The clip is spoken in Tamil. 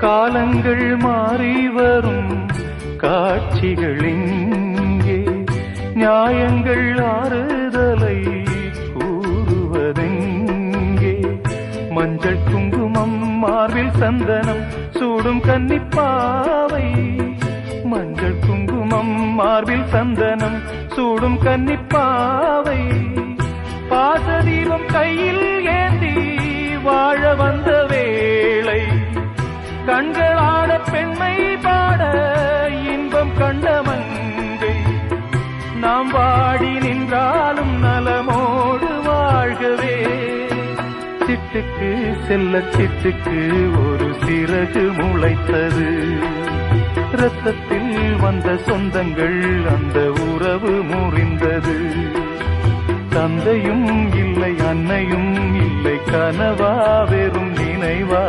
காலங்கள் மாறி வரும் காட்சிகள் இங்கே, நியாயங்கள் ஆறுதலை கூறுவதெங்கே. மஞ்சள் குங்குமம் மார்பில் சந்தனம் சூடும் கன்னிப்பாவை, மஞ்சள் குங்குமம் மார்பில் சந்தனம் சூடும் கன்னிப்பாவை. பாசதீபம் கையில் ஏந்தி வாழ வந்த வேளை, கண்களாட பெண்மை பாட இன்பம் கண்ட மங்கை. நாம் வாடி நின்றாலும் நலமோடு வாழ்கவே. சிட்டுக்கு செல்ல சிட்டுக்கு ஒரு சிறகு முளைத்தது, இரத்தத்தில் வந்த சொந்தங்கள் அந்த உறவு முறிந்தது. தந்தையும் இல்லை அன்னையும் இல்லை, கனவா வெறும் நினைவா